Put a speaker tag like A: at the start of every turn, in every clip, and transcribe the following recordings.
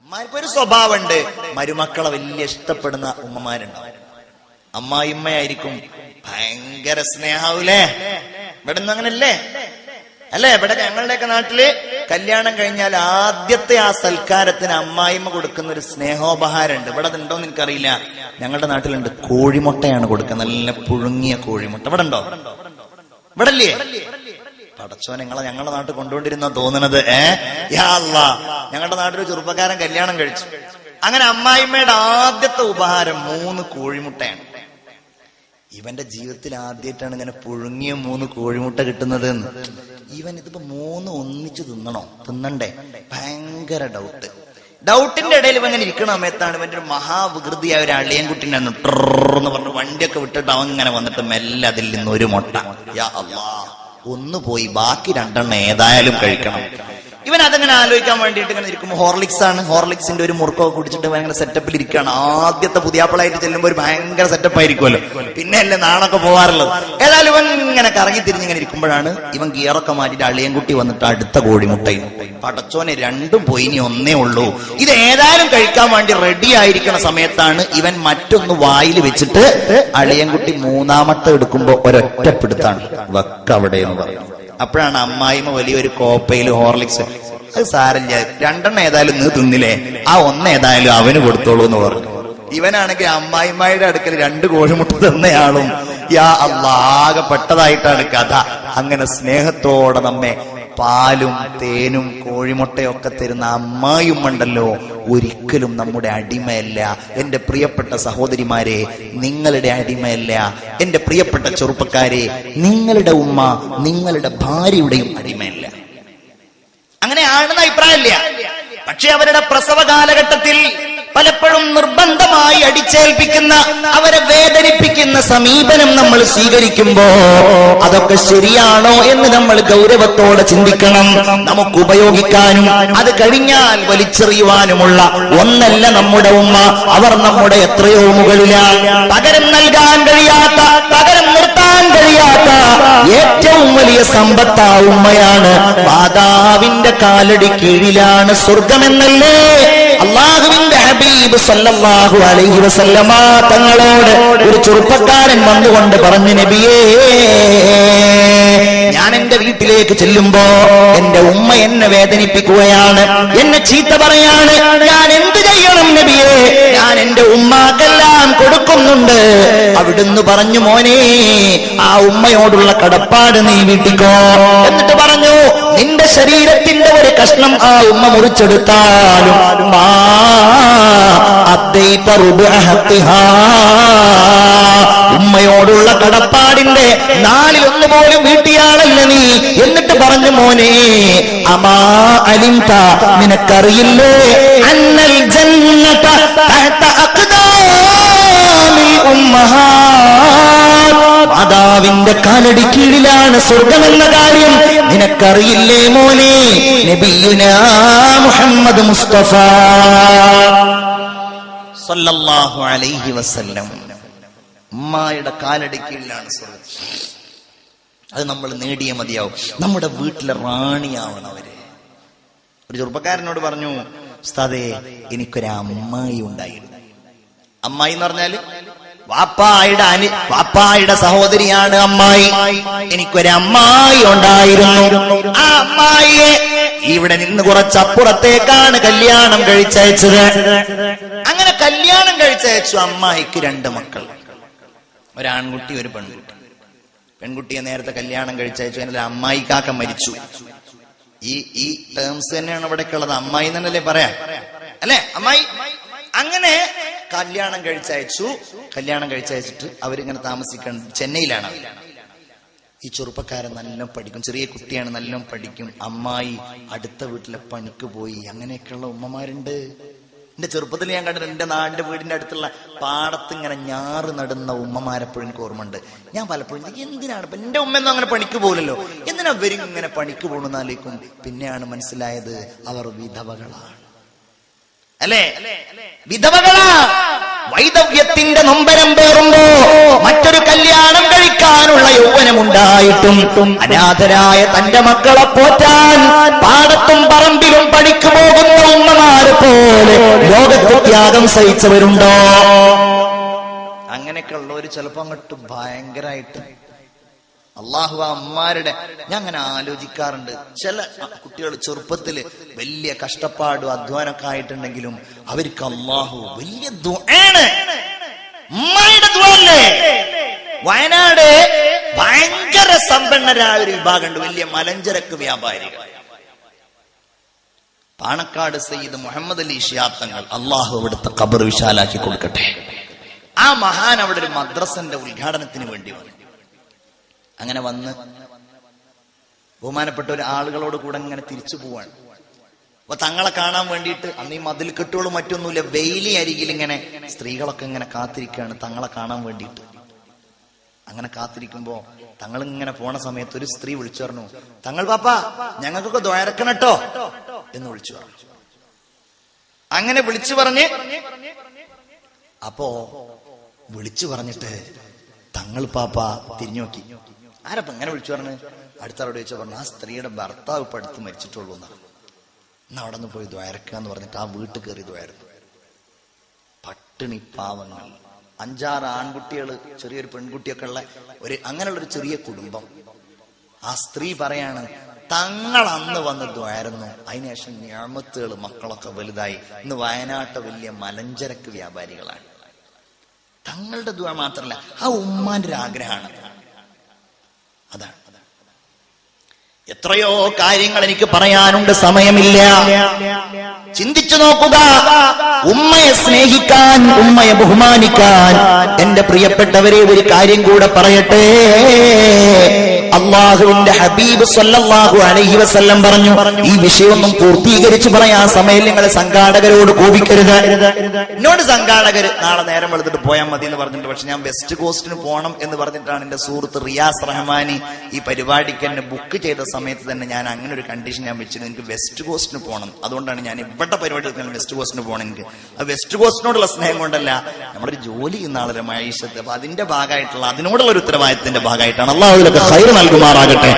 A: അമ്മാർക്കൊരു സ്വഭാവമുണ്ട്, മരുമക്കളെ വലിയ ഇഷ്ടപ്പെടുന്ന ഉമ്മമാരുണ്ടാവും. അമ്മായിമ്മയായിരിക്കും ഭയങ്കര സ്നേഹാവൂലേ? ഇവിടെ നിന്ന് അങ്ങനല്ലേ? അല്ലേ? ഇവിടെ ഞങ്ങളുടെയൊക്കെ നാട്ടില് കല്യാണം കഴിഞ്ഞാൽ ആദ്യത്തെ ആ സൽക്കാരത്തിന് അമ്മായിമ്മ കൊടുക്കുന്ന ഒരു സ്നേഹോപഹാരമുണ്ട്. ഇവിടെ അതുണ്ടോന്ന് എനിക്കറിയില്ല. ഞങ്ങളുടെ നാട്ടിലുണ്ട്. കോഴിമുട്ടയാണ് കൊടുക്കുന്നത്, നല്ല പുഴുങ്ങിയ കോഴിമുട്ട. ഇവിടെ ഉണ്ടോ? ഇവിടെ ഇല്ലേ? പടച്ചോ, ഞങ്ങളുടെ നാട്ടിൽ കൊണ്ടുകൊണ്ടിരുന്ന തോന്നണത്. യാ അല്ലാഹ്, ഞങ്ങളുടെ നാട്ടിൽ ചെറുപ്പക്കാരൻ കല്യാണം കഴിച്ചു. അങ്ങനെ അമ്മായിമ്മയുടെ ആദ്യത്തെ ഉപഹാരം 3 കോഴിമുട്ടയാണ്. ഇവന്റെ ജീവിതത്തിൽ ആദ്യമായിട്ടാണ് ഇങ്ങനെ പുഴുങ്ങിയ 3 കോഴിമുട്ട കിട്ടുന്നത്. ഇവൻ ഇതിപ്പോ 3 ഒന്നിച്ച് തിന്നണ്ടേ? ഭയങ്കര ഡൗട്ടിന്റെ ഇടയിൽ ഇവ ഇങ്ങനെ ഇരിക്കണ സമയത്താണ് ഇവന്റെ ഒരു മഹാവികൃതിയായ ഒരു അളിയൻകുട്ടിനെ എന്ന് പറഞ്ഞു വണ്ടിയൊക്കെ വിട്ടിട്ട് അവൻ ഇങ്ങനെ വന്നിട്ട് മെല്ലെ അതിൽ നിന്ന് ഒരു മുട്ട. യാ അല്ലാഹ്, 1 പോയി, ബാക്കി 2 ഏതായാലും കഴിക്കണം. ഇവൻ അതങ്ങനെ ആലോചിക്കാൻ വേണ്ടിയിട്ട് ഇങ്ങനെ ഇരിക്കുമ്പോൾ ഹോർലിക്സിന്റെ ഒരു മുറുക്കൊക്കെ കുടിച്ചിട്ട് ഭയങ്കര സെറ്റപ്പിൽ ഇരിക്കുകയാണ്. ആദ്യത്തെ പുതിയാപ്പിളായിട്ട് ചെല്ലുമ്പോൾ ഒരു ഭയങ്കര സെറ്റപ്പ് ആയിരിക്കുമല്ലോ, പിന്നെ അല്ലേ നാണൊക്കെ പോവാറുള്ളത്. ഏതായാലും ഇവൻ ഇങ്ങനെ കറങ്ങി തിരിഞ്ഞിങ്ങനെ ഇരിക്കുമ്പോഴാണ് ഇവൻ ഗിയറൊക്കെ മാറ്റിയിട്ട് അളിയൻകുട്ടി വന്നിട്ട് അടുത്ത കോഴിമുട്ടയും. പടച്ചോനെ, 2 പോയി, ഇനി 1 ഉള്ളൂ. ഇത് ഏതായാലും കഴിക്കാൻ വേണ്ടി റെഡി ആയിരിക്കണ സമയത്താണ് ഇവൻ മറ്റൊന്ന് വായിൽ വെച്ചിട്ട് അളിയൻകുട്ടി 3ാമത്തെ എടുക്കുമ്പോ ഒരൊറ്റപ്പെടുത്താണ്, വെക്കവിടെ എന്ന് പറഞ്ഞു. അപ്പോഴാണ് അമ്മായിമ്മ വലിയൊരു കോപ്പയിൽ ഹോർലിക്സ്, അത് സാരല്ല, 2 ഏതായാലും നീ തിന്നില്ലേ, ആ 1 ഏതായാലും അവന് കൊടുത്തോളൂ എന്ന് പറഞ്ഞു. ഇവനാണെങ്കിൽ അമ്മായിമ്മയുടെ അടുക്കൽ 2 കോഴിമുട്ട തന്നയാളും. യാ അല്ലാഹ്, ആകെ പെട്ടതായിട്ടാണ് കഥ. അങ്ങനെ സ്നേഹത്തോടെ നമ്മെ പാലും തേനും കോഴിമുട്ടയൊക്കെ തരുന്ന അമ്മായിയുമ്മണ്ടല്ലോ, ഒരിക്കലും നമ്മുടെ അടിമയല്ല. എന്റെ പ്രിയപ്പെട്ട സഹോദരിമാരെ, നിങ്ങളുടെ അടിമയല്ല. എന്റെ പ്രിയപ്പെട്ട ചെറുപ്പക്കാരെ, നിങ്ങളുടെ ഉമ്മ നിങ്ങളുടെ ഭാര്യയുടെയും അടിമയല്ല. അങ്ങനെയാണെന്ന അഭിപ്രായമില്ല. പക്ഷെ അവരുടെ പ്രസവ കാലഘട്ടത്തിൽ പലപ്പോഴും നിർബന്ധമായി അടിച്ചേൽപ്പിക്കുന്ന, അവരെ വേദനിപ്പിക്കുന്ന സമീപനം നമ്മൾ സ്വീകരിക്കുമ്പോ അതൊക്കെ ശരിയാണോ എന്ന് നമ്മൾ ഗൗരവത്തോടെ ചിന്തിക്കണം. നമുക്ക് ഉപയോഗിക്കാനും അത് കഴിഞ്ഞാൽ വലിച്ചെറിയുവാനുമുള്ള ഒന്നല്ല നമ്മുടെ ഉമ്മ. അവർ നമ്മുടെ എത്രയോ മുകളിലാണ്. പകരം നൽകാൻ കഴിയാത്ത, പകരം നിർത്താൻ കഴിയാത്ത ഏറ്റവും വലിയ സമ്പത്താ ഉമ്മയാണ്. മാതാവിന്റെ കാലടി കീഴിലാണ് സ്വർഗമെന്നല്ലേ അല്ലാഹുവിന്റെ ഹബീബ് സല്ലല്ലാഹു അലൈഹി വസല്ലമ തങ്ങളോട് ഒരു ചെറുപ്പക്കാരൻ വന്നുകൊണ്ട് പറഞ്ഞു, നബിയേ, ഞാൻ എന്റെ വീട്ടിലേക്ക് ചെല്ലുമ്പോ എന്റെ ഉമ്മ എന്നെ വേദനിപ്പിക്കുകയാണ്, എന്നെ ചീത്ത പറയാണ്. ഞാൻ എന്ത് ചെയ്യണം നബിയേ? ഞാൻ എന്റെ ഉമ്മാക്കെല്ലാം കൊടുക്കുന്നുണ്ട്. അവിടുന്ന് പറഞ്ഞു, മോനെ, ആ ഉമ്മയോടുള്ള കടപ്പാട് നീ വീട്ടിക്കോ. എന്നിട്ട് പറഞ്ഞു, നിന്റെ ശരീരത്തിന്റെ ഒരു കഷ്ണം ആ ഉമ്മ മുറിച്ചെടുത്താലും ഉമ്മയോടുള്ള കടപ്പാടിന്റെ 4/1 പോലും വീട്ടിയാളല്ല നീ. എന്നിട്ട് പറഞ്ഞു, മോനെ, അമാ അലിംത, നിനക്കറിയില്ലേ, അന്നൽ ജന്നത തഹത അഖ്ദാമിൽ ഉമ്മഹാത്, മാതാവിന്റെ കാലടി കീഴിലാണ് സ്വർഗമെന്ന കാര്യം നിനക്കറിയില്ലേ മോനെ? നബിയുനാ മുഹമ്മദ് മുസ്തഫ സല്ലല്ലാഹു അലൈഹി വസല്ലം, ഉമ്മയുടെ കാലടി കീഴിലാണ് സ്വർഗം. അത് നമ്മൾ നേടിയേ മതിയാവും. നമ്മുടെ വീട്ടിലെ റാണിയാവണം അവര്. ഒരു ചെറുപ്പക്കാരനോട് പറഞ്ഞു, ഉസ്താദേ, എനിക്കൊരു അമ്മായി ഉണ്ടായിരുന്നു. അമ്മായി എന്ന് പറഞ്ഞാല് വാപ്പായുടെ സഹോദരിയാണ് അമ്മായി. എനിക്കൊരു അമ്മായി ഉണ്ടായിരുന്നു. ആ അമ്മായിയെ ഇവിടെ നിന്ന് കുറച്ചപ്പുറത്തേക്കാണ് കല്യാണം കഴിച്ചയച്ചത്. അങ്ങനെ കല്യാണം കഴിച്ചയച്ചു. അമ്മായിക്ക് 2 മക്കൾ, ഒരാൺകുട്ടി, ഒരു പെൺകുട്ടി. പെൺകുട്ടിയെ നേരത്തെ കല്യാണം കഴിച്ചയച്ചു. അതിന്റെ അമ്മായിക്കാക്ക മരിച്ചു. ഈ ടേംസ് തന്നെയാണ് ഇവിടേക്കുള്ളത്. അമ്മായി എന്നല്ലേ പറയാ, അല്ലെ? അമ്മായി. അങ്ങനെ കല്യാണം കഴിച്ചയച്ചു. കല്യാണം കഴിച്ചയച്ചിട്ട് അവരിങ്ങനെ താമസിക്കണം. ചെന്നൈയിലാണ്. ഈ ചെറുപ്പക്കാരൻ നല്ലോണം പഠിക്കും, ചെറിയ കുട്ടിയാണ്, നല്ലോണം പഠിക്കും. അമ്മായി അടുത്ത വീട്ടിലെ പണിക്ക് പോയി. അങ്ങനെയൊക്കെയുള്ള ഉമ്മമാരുണ്ട്. എന്റെ ചെറുപ്പത്തിൽ ഞാൻ കണ്ടിട്ടുണ്ട്. എന്റെ നാടിന്റെ വീടിന്റെ അടുത്തുള്ള പാടത്ത് ഇങ്ങനെ ഞാറ് നടുന്ന ഉമ്മമാരെപ്പോഴും എനിക്ക് ഓർമ്മയുണ്ട്. ഞാൻ പലപ്പോഴും എന്തിനാണ് ഇപ്പൊ എന്റെ ഉമ്മയൊന്നും അങ്ങനെ പണിക്ക് പോലല്ലോ, എന്തിനാ ഇവരും ഇങ്ങനെ പണിക്ക് പോകണമെന്നാലേക്കും. പിന്നെയാണ് മനസ്സിലായത്, അവർ വിധവകളാണ്. അല്ലേ? വിധവകളാ. വൈദവ്യത്തിന്റെ നൊമ്പരം പേറുമ്പോ മറ്റൊരു കല്യാണം കഴിക്കാനുള്ള യൗവനമുണ്ടായിട്ടും അനാഥരായ തന്റെ മക്കളെ പോറ്റാൻ പാടത്തും പറമ്പിലും പണിക്ക് പോകുന്ന ഉമ്മമാരെ പോലെ ലോകത്ത് ത്യാഗം സഹിച്ചവരുണ്ടോ? അങ്ങനെയൊക്കെ ഉള്ളവര് ചിലപ്പോ അങ്ങോട്ട് ഭയങ്കരമായിട്ട് അള്ളാഹു അമ്മമാരുടെ, ഞാൻ അങ്ങനെ ആലോചിക്കാറുണ്ട്. ചില കുട്ടികൾ ചെറുപ്പത്തില് വലിയ കഷ്ടപ്പാടും അധ്വാനമൊക്കെ ആയിട്ടുണ്ടെങ്കിലും അവർക്ക് അള്ളാഹു വലിയ ദുആണ്. ഉമ്മയുടെ ദുആല്ലേ? വയനാട് ഭയങ്കര സമ്പന്നരായ ഒരു വിഭാഗമുണ്ട്, വലിയ മലഞ്ചരക്ക് വ്യാപാരികൾ. പാണക്കാട് സയ്യിദ് മുഹമ്മദ് അലി ശിഹാബ് തങ്ങൾ, അള്ളാഹു അവിടുത്തെ ഖബർ വിശാലാക്കി കൊടുക്കട്ടെ. ആ മഹാൻ അവിടെ ഒരു മദ്രസന്റെ ഉദ്ഘാടനത്തിന് വേണ്ടി വന്നു. അങ്ങനെ വന്ന് ബഹുമാനപ്പെട്ട ഒരു ആളുകളോട് കൂടെ ഇങ്ങനെ തിരിച്ചു പോവാണ്. അപ്പൊ തങ്ങളെ കാണാൻ വേണ്ടിയിട്ട്, അന്ന് ഈ മതിൽ കെട്ടുകളും മറ്റൊന്നുമില്ല, വെയിലി അരികിൽ ഇങ്ങനെ സ്ത്രീകളൊക്കെ ഇങ്ങനെ കാത്തിരിക്കുകയാണ് തങ്ങളെ കാണാൻ വേണ്ടിയിട്ട്. അങ്ങനെ കാത്തിരിക്കുമ്പോ തങ്ങൾ ഇങ്ങനെ പോണ സമയത്ത് ഒരു സ്ത്രീ വിളിച്ചു പറഞ്ഞു, തങ്ങൾ പാപ്പ ഞങ്ങൾക്കൊക്കെ ദ്വാരക്കണട്ടോ എന്ന് വിളിച്ചു പറഞ്ഞു. അങ്ങനെ വിളിച്ചു പറഞ്ഞ്, അപ്പോ വിളിച്ചു പറഞ്ഞിട്ട് തങ്ങൾ പാപ്പ തിരിഞ്ഞു നോക്കി. ആരപ്പ ഇങ്ങനെ വിളിച്ചു പറഞ്ഞു? അടുത്തവരോട് ചോദിച്ചു പറഞ്ഞു, ആ സ്ത്രീയുടെ ഭർത്താവ് ഇപ്പൊ അടുത്ത് മരിച്ചിട്ടുള്ളൂ എന്നാണ്. എന്നാ അവിടെ നിന്ന് പോയി ദ്വാരക്കാന്ന് പറഞ്ഞിട്ട് ആ വീട്ടിൽ കയറി ദ്വാരന്നു. പട്ടിണി പാവങ്ങൾ, 5-6 ആൺകുട്ടികള്, ചെറിയൊരു പെൺകുട്ടിയൊക്കെ ഉള്ള ഒരു അങ്ങനെയുള്ളൊരു ചെറിയ കുടുംബം. ആ സ്ത്രീ പറയാണ്, തങ്ങൾ അന്ന് വന്ന് ദ്വാരുന്നു, അതിനുശേഷം ഞാമത്തുകൾ മക്കളൊക്കെ വലുതായി, ഇന്ന് വയനാട്ടെ വലിയ മലഞ്ചരക്ക് വ്യാപാരികളാണ്. തങ്ങളുടെ ദ്വാ മാത്രമല്ല, ആ ഉമ്മാന്റെ ഒരു ആഗ്രഹമാണ്. അതാണ്. എത്രയോ കാര്യങ്ങൾ എനിക്ക് പറയാനുണ്ട്, സമയമില്ല. ചിന്തിച്ചു നോക്കുക. ഉമ്മയെ സ്നേഹിക്കാൻ, ഉമ്മയെ ബഹുമാനിക്കാൻ, എന്റെ പ്രിയപ്പെട്ടവരെ ഒരു കാര്യം കൂടെ പറയട്ടെ. അള്ളാഹുവിന്റെ ഹബീബ് സല്ലല്ലാഹു അലൈഹി വസല്ലം പറഞ്ഞു, ഈ വിഷയമൊന്നും പൂർത്തീകരിച്ച് പറയാൻ സമയം നിങ്ങളെ സംഘാടകരോട് കോപിക്കരുത്. എന്നോട് സംഘാടകര് നാളെ നേരം വെളുത്തിട്ട് പോയാൽ മതി എന്ന് പറഞ്ഞിട്ട്, പക്ഷെ ഞാൻ വെസ്റ്റ് കോസ്റ്റിന് പോകണം എന്ന് പറഞ്ഞിട്ടാണ് എന്റെ സുഹൃത്ത് റിയാസ് റഹ്മാനി ഈ പരിപാടിക്ക് എന്നെ ബുക്ക് ചെയ്ത സമയത്ത് തന്നെ ഞാൻ അങ്ങനെ ഒരു കണ്ടീഷൻ ഞാൻ വെച്ചിരുന്നു, എനിക്ക് വെസ്റ്റ് കോസ്റ്റിന് പോകണം. അതുകൊണ്ടാണ് ഞാൻ ഇവിടെ പരിപാടി വെസ്റ്റ് കോസ്റ്റിന് പോകണം. എനിക്ക് ആ വെസ്റ്റ് കോസ്റ്റിനോടുള്ള സ്നേഹം കൊണ്ടല്ല, നമ്മളൊരു ജോലി ചെയ്യുന്ന ആളൊരു മൈഷത്ത്, അപ്പൊ അതിന്റെ ഭാഗമായിട്ടുള്ള, അതിനോടുള്ള ഒരു ഉത്തരവാദിത്തത്തിന്റെ ഭാഗമായിട്ടാണ്. അള്ളാഹുവിലൊക്കെ ഖൈർ നൽകുമാറാകട്ടെ.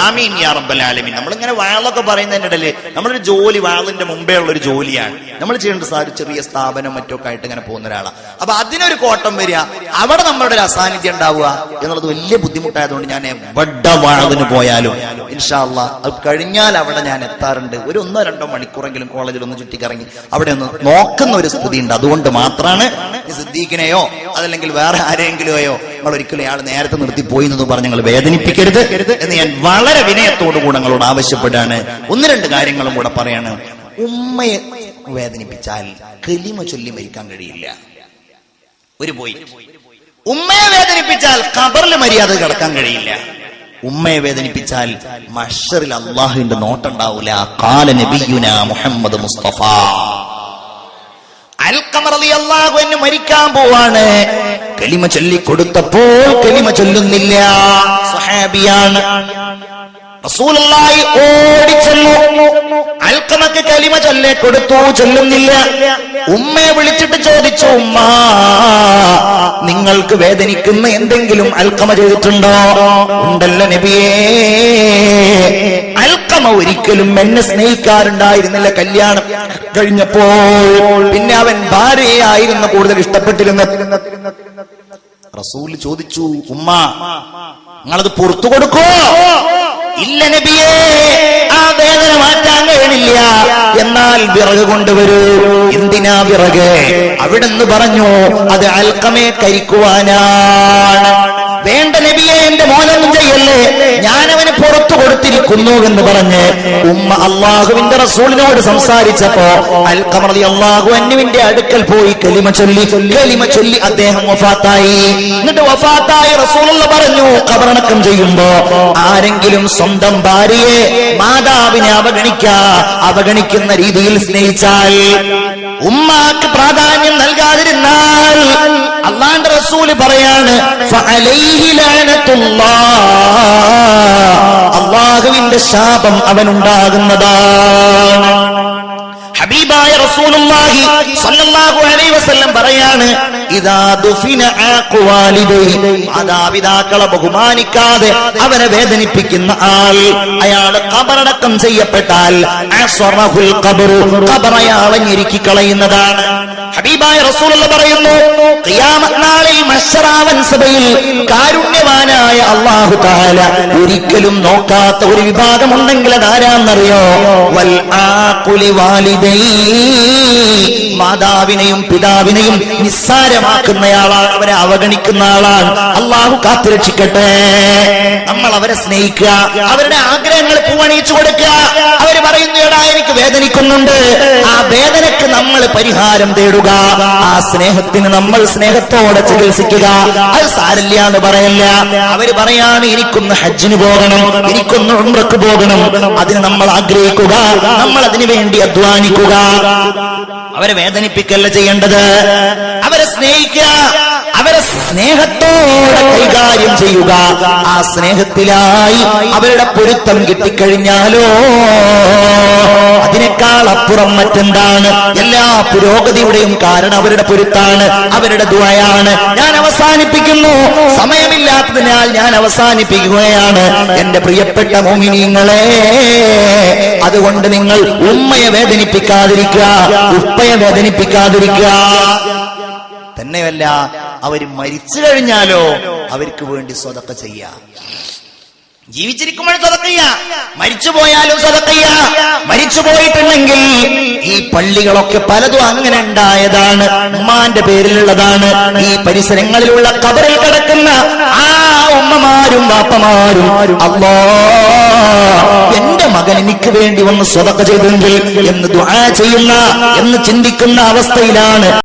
A: ആമീൻ യാ റബ്ബൽ ആലമീൻ. നമ്മളിങ്ങനെ വയലൊക്കെ പറയുന്നതിന്റെ ഇടയിൽ നമ്മളൊരു ജോലി, വയലിന്റെ മുമ്പേ ഉള്ള ഒരു ജോലിയാണ് നമ്മൾ ചെയ്യേണ്ട. ഒരു ചെറിയ സ്ഥാപനം മറ്റൊക്കെ ആയിട്ട് ഇങ്ങനെ പോകുന്ന ഒരാളാണ്. അപ്പൊ അതിനൊരു കോട്ടം വരിക, അവിടെ നമ്മളുടെ ഒരു അസാന്നിധ്യം ഉണ്ടാവുക എന്നുള്ളത് വലിയ ബുദ്ധിമുട്ടായതുകൊണ്ട് ഞാൻ എവിടെ വയലിന് പോയാലും ഇൻഷാ അല്ലാഹ് അത് കഴിഞ്ഞാൽ അവിടെ ഞാൻ എത്താറുണ്ട്. ഒരു 1-2 മണിക്കൂറെങ്കിലും കോളേജിൽ ഒന്ന് ചുറ്റിക്കറങ്ങി അവിടെ ഒന്ന് നോക്കുന്ന ഒരു സ്ഥിതി ഉണ്ട്. അതുകൊണ്ട് മാത്രമാണ് സിദ്ദീഖിനെയോ അതല്ലെങ്കിൽ വേറെ ആരെങ്കിലുമോ നിങ്ങൾ ഒരിക്കലും അയാൾ നേരത്തെ നിർത്തി പോയി എന്ന് പറഞ്ഞ് നിങ്ങൾ വേദനിപ്പിക്കരുത് എന്ന് ഞാൻ വളരെ വിനയത്തോടുകൂടെ നിങ്ങളോട് ആവശ്യപ്പെടാണ്. 1-2 കാര്യങ്ങളും കൂടെ പറയാണ്. ഉമ്മയെ വേദനിപ്പിച്ചാൽ കലിമ ചൊല്ലി മരിക്കാൻ കഴിയില്ല. ഒരു പോയി. ഉമ്മയെ വേദനിപ്പിച്ചാൽ ഖബറിൽ മര്യാദ കിടക്കാൻ കഴിയില്ല. ഉമ്മയെ വേദനിപ്പിച്ചാൽ മഹ്ശറിൽ അല്ലാഹുവിന്റെ നോട്ടുണ്ടാവൂല. ഖാല നബിയുനാ മുഹമ്മദ് മുസ്തഫ. അൽഖമ റളിയല്ലാഹു അൻഹു മരിക്കാൻ പോവാണ്. കലിമ ചൊല്ലി കൊടുത്തപ്പോൾ കലിമ ചൊല്ലുന്നില്ല. സ്വഹാബിയാണ്. റസൂലുള്ളാഹി ഓടിച്ചെന്നു. അൽഖമക്ക് കലിമ ചൊല്ലി കൊടുത്തു, ചൊല്ലുന്നില്ല. ഉമ്മയെ വിളിച്ചിട്ട് ചോദിച്ചു, ഉമ്മ നിങ്ങൾക്ക് വേദനിക്കുന്ന എന്തെങ്കിലും അൽഖമ ചെയ്തിട്ടുണ്ടോ? ഉണ്ടല്ലോ നബിയേ. അൽഖമ ഒരിക്കലും എന്നെ സ്നേഹിക്കാറുണ്ടായിരുന്നില്ല. കല്യാണം കഴിഞ്ഞപ്പോൾ പിന്നെ അവൻ ഭാര്യയായിരുന്നു കൂടുതൽ ഇഷ്ടപ്പെട്ടിരുന്നത്. റസൂൽ ചോദിച്ചു, ഉമ്മ നിങ്ങളത് പുറത്തു കൊടുക്കോ? ഇല്ല നബിയേ, ആ വേദന മാറ്റാൻ കഴിയില്ല. എന്നാൽ വിറക് കൊണ്ടുവരൂ. എന്തിനാ വിറക്? അവിടെന്ന് പറഞ്ഞു, അത് അൽഖമയെ കരിക്കുവാനാണ്. വേണ്ട നബിയെ, എന്റെ മോനൊന്നും ചെയ്യല്ലേ, ഞാനവന് പുറത്തു കൊടുത്തിരിക്കുന്നു എന്ന് പറഞ്ഞ് ഉമ്മ അള്ളാഹുവിന്റെ റസൂലിനോട് സംസാരിച്ചപ്പോ അൽഖമ റളിയല്ലാഹു അൻഹുവിന്റെ അടുക്കൽ പോയി കലിമ ചൊല്ലി അദ്ദേഹം വഫാത്തായി. എന്നിട്ട് വഫാത്തായി റസൂലുള്ള പറഞ്ഞു, ഖബറടക്കം ചെയ്യുമ്പോ ആരെങ്കിലും സ്വന്തം ഭാര്യയെ, മാതാവിനെ അവഗണിക്കുന്ന രീതിയിൽ സ്നേഹിച്ചാൽ, ഉമ്മാക്ക് പ്രാധാന്യം നൽകാതിരുന്നാൽ, അല്ലാഹുവിന്റെ റസൂല് പറയാണ്, ഫഅലൈഹി ലഅനത്തുല്ലാഹ്, അല്ലാഹുവിന്റെ ശാപം അവനുണ്ടാകുന്നതാണ്. ഹബീബായ റസൂലുള്ളാഹി സ്വല്ലല്ലാഹു അലൈഹി വസല്ലം പറയാണ്, ഇദാ ദുഫിന ആഖ്വാലിദൈ, മാതാപിതാക്കളെ ബഹുമാനിക്കാതെ അവരെ വേദനിപ്പിക്കുന്ന ആൾ, അയാൾ ഖബറടക്കം ചെയ്യപ്പെട്ടാൽ അസ്റഹുൽ ഖബറു, ഖബർ അയാളെ ഞെരുക്കി കളയുന്നതാണ്. ഹബീബായ റസൂലുള്ള പറയുന്നു, ഖിയാമത്ത് നാളിൽ മഹ്ശറാവൻ സഭയിൽ കാരുണ്യവാനായ അല്ലാഹു തആല ഒരിക്കലും നോക്കാത്ത ഒരു വിഭാഗമുണ്ടെങ്കിൽ അതാരാന്നറിയോ? വൽ ആഖുലി വാലിദൈ, മാതാവിനെയും പിതാവിനെയും നിസ്സാരമാക്കുന്നയാളാണ്, അവരെ അവഗണിക്കുന്ന ആളാണ്. അല്ലാഹു കാത്തുരക്ഷിക്കട്ടെ. നമ്മൾ അവരെ സ്നേഹിക്കുക, അവരുടെ ആഗ്രഹങ്ങൾ പൂവണിയിച്ചു കൊടുക്കുക. അവര് പറയുന്നു, എടാ എനിക്ക് വേദനിക്കുന്നുണ്ട്, ആ വേദനക്ക് നമ്മൾ പരിഹാരം തേടുക. ആ സ്നേഹത്തിന് നമ്മൾ സ്നേഹത്തോടെ ചികിത്സിക്കുക. അത് സാരില്ല എന്ന് പറയല്ല. അവര് പറയാണ്, എനിക്കൊന്ന് ഹജ്ജിന് പോകണം, എനിക്കൊന്ന് ഉംറക്ക് പോകണം. അതിന് നമ്മൾ ആഗ്രഹിക്കുക, നമ്മൾ അതിനു വേണ്ടി അധ്വാനിക്കുക. അവരെ വേദനിപ്പിക്കല്ല ചെയ്യേണ്ടത്, അവരെ സ്നേഹിക്കുക, അവരെ സ്നേഹത്തോടെ കൈകാര്യം ചെയ്യുക. ആ സ്നേഹത്തിലായി അവരുടെ പൊരുത്തം കിട്ടിക്കഴിഞ്ഞാലോ അതിനേക്കാൾ അപ്പുറം മറ്റെന്താണ്? എല്ലാ പുരോഗതിയുടെയും കാരണം അവരുടെ പൊരുത്താണ്, അവരുടെ ദുആയാണ്. ഞാൻ അവസാനിപ്പിക്കുന്നു, സമയമില്ലാത്തതിനാൽ ഞാൻ അവസാനിപ്പിക്കുകയാണ്. എന്റെ പ്രിയപ്പെട്ട മുഅ്മിനീങ്ങളെ, അതുകൊണ്ട് നിങ്ങൾ ഉമ്മയെ വേദനിപ്പിക്കാതിരിക്കുക, ഉപ്പയെ വേദനിപ്പിക്കാതിരിക്കുക. തന്നെയല്ല, അവര് മരിച്ചു കഴിഞ്ഞാലോ അവർക്ക് വേണ്ടി സ്വതക്ക ചെയ്യാം. ജീവിച്ചിരിക്കുമ്പോൾ സ്വതക്ക ചെയ്യാം, മരിച്ചുപോയാലും സ്വതക്ക ചെയ്യാം. മരിച്ചു പോയിട്ടുണ്ടെങ്കിൽ ഈ പള്ളികളൊക്കെ പലതും അങ്ങനെ ഉണ്ടായതാണ്, ഉമ്മാന്റെ പേരിലുള്ളതാണ്. ഈ പരിസരങ്ങളിലുള്ള ഖബറിൽ കിടക്കുന്ന ആ ഉമ്മമാരും വാപ്പമാരും, അല്ലാഹ് എന്റെ മകൻ എനിക്ക് വേണ്ടി ഒന്ന് സ്വതക്ക ചെയ്തെങ്കിൽ എന്ന് ദുആ ചെയ്യുന്ന, എന്ന് ചിന്തിക്കുന്ന അവസ്ഥയിലാണ്